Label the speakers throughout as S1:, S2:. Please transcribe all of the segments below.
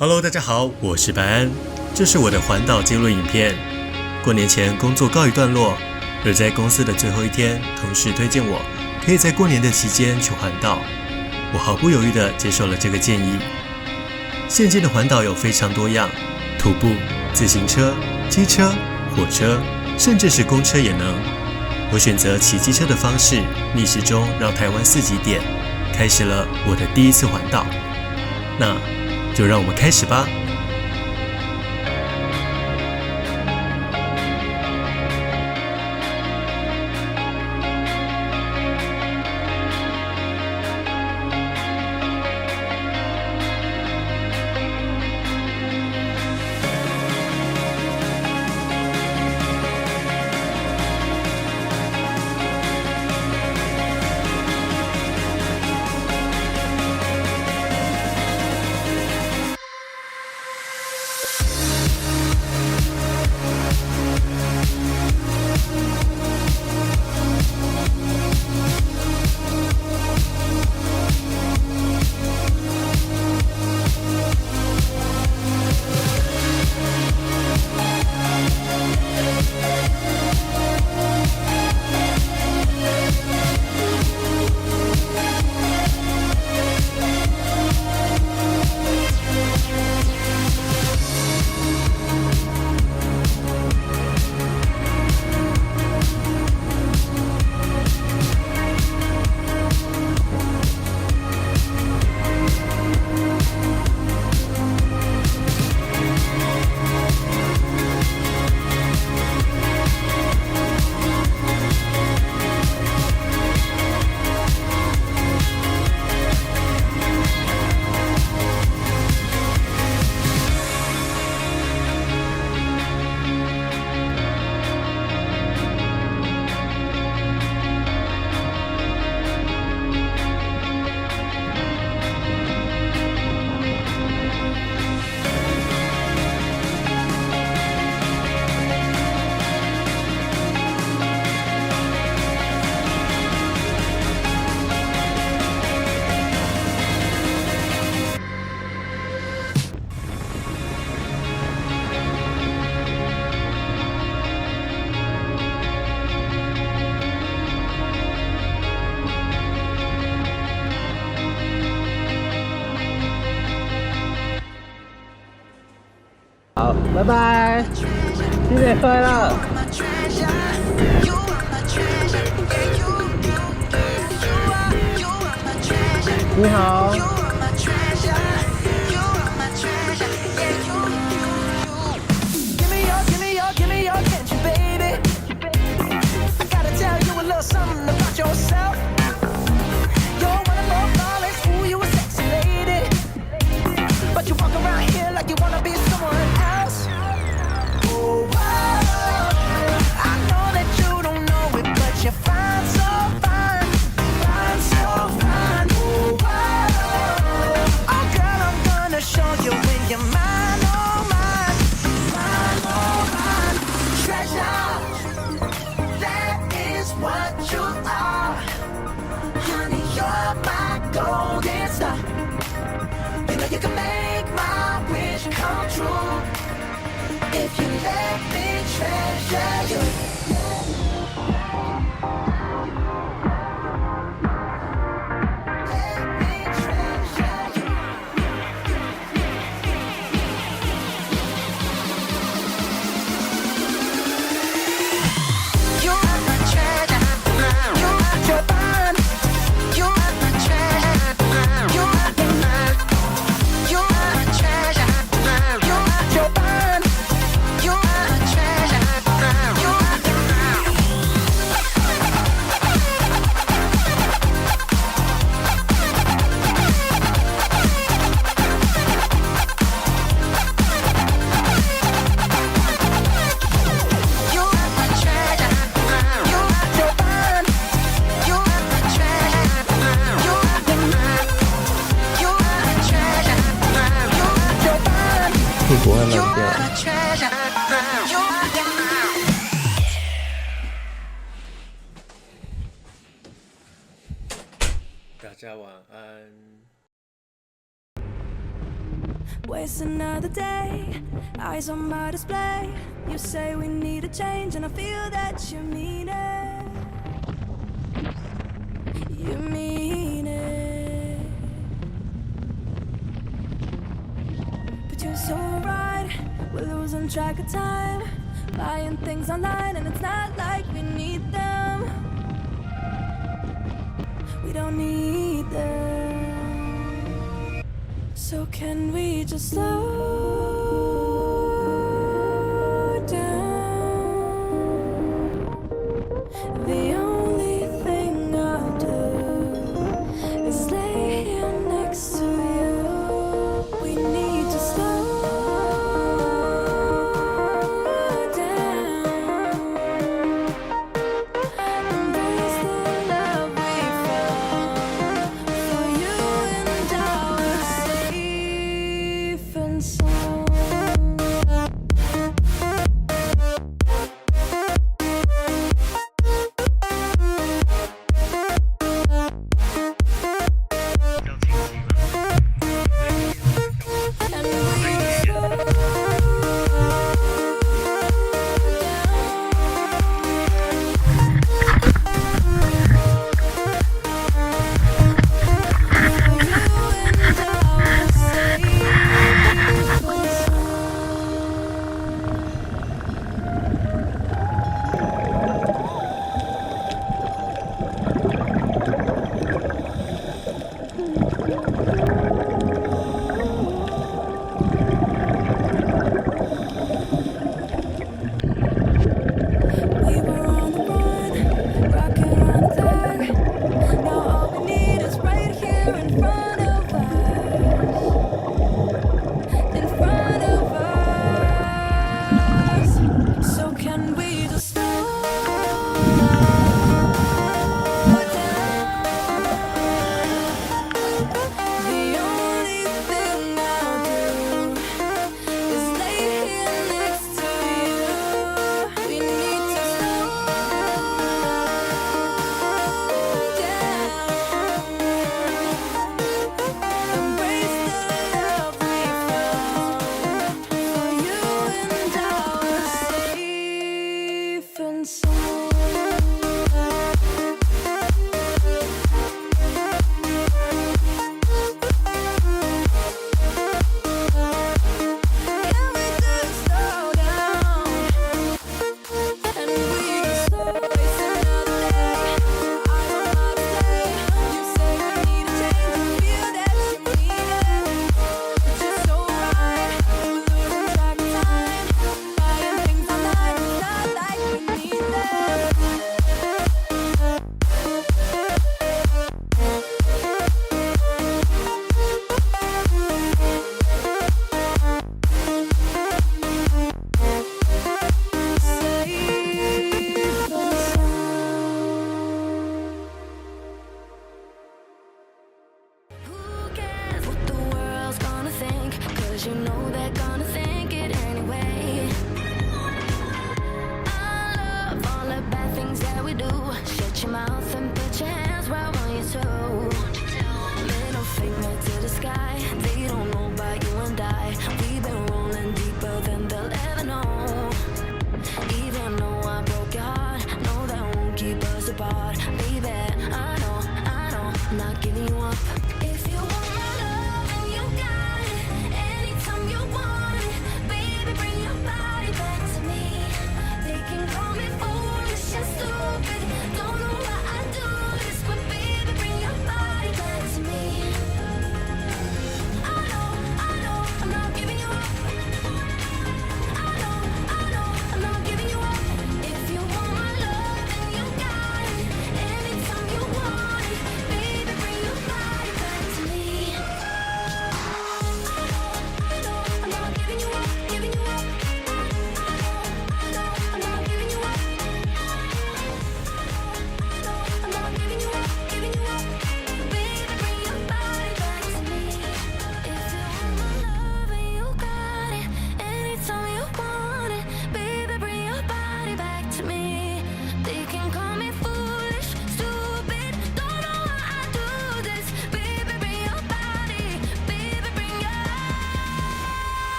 S1: Hello， 大家好，我是白安，这是我的环岛记录影片。过年前工作告一段落，而在公司的最后一天，同事推荐我可以在过年的期间去环岛，我毫不犹豫地接受了这个建议。现今的环岛有非常多样，徒步、自行车、机车、火车，甚至是公车也能。我选择骑机车的方式，逆时钟绕台湾4极点，开始了我的第一次环岛。那就让我们开始吧。
S2: 好，拜拜，新年快乐！你好。会不会烂掉？
S1: 大家晚安。
S3: Waste another day, eyes on my display. You say we need a change, and I feel that you mean it. You mean it. But you're so right, we're losing track of time. Buying things online, and it's not like we need them. We don't need them. So can we just slow down? The only thing I'll do is lay here next to you. We need to slow down. Embrace the love we found. For you and I were safe and sound.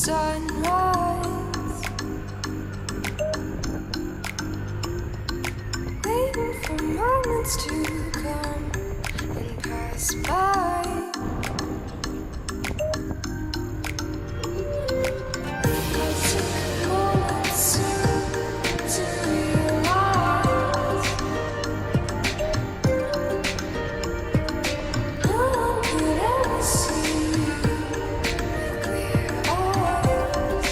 S3: sunrise, waiting for moments to come and pass by. I took moments to realize no one could ever see with clear eyes.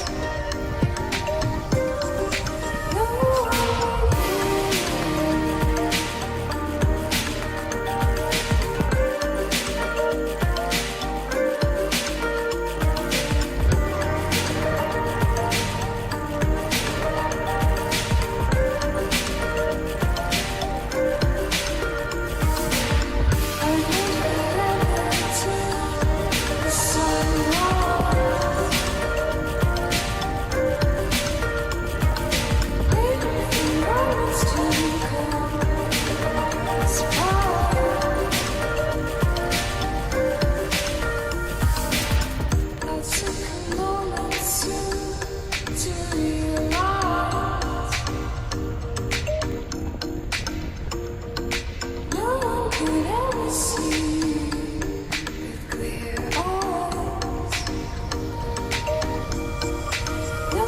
S3: No one could ever see with clear eyes. No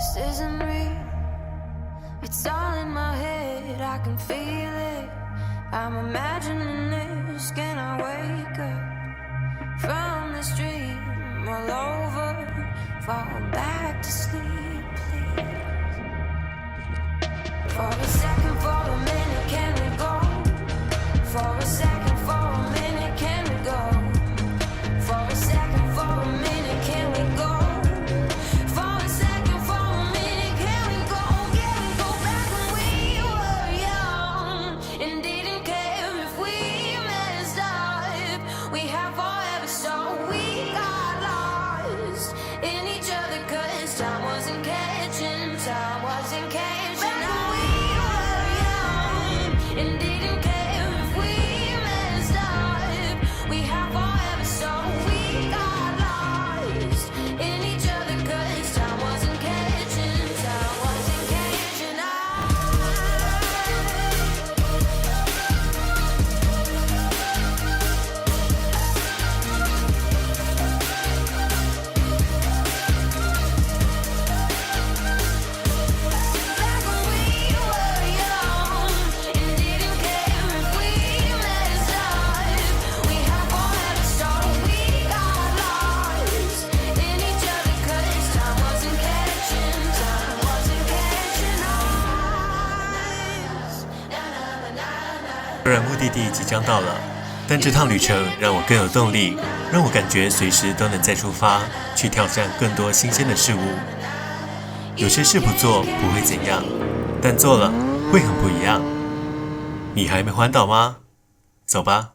S3: This isn't real, it's all in my head, I can feel it. I'm imagining this, can I wake up from this dream all over? Fall back to sleep, please. For a second, for a minute, can we go? For a second, for a minute, can we go? For a second, for a minute, can we go? For a second, for a minute, can we go? Can we go back when we were young and didn't care if we messed up? We had forever, so we got lost in each other, 'cause time wasn't catching, time wasn't catching. Back when we were young and didn't care if we messed up. We had forever, so we got lost in each other, 'cause time wasn't catching, time wasn't catching. Back
S1: 虽然目的地即将到了，但这趟旅程让我更有动力，让我感觉随时都能再出发，去挑战更多新鲜的事物。有些事不做不会怎样，但做了会很不一样。你还没环岛吗？走吧。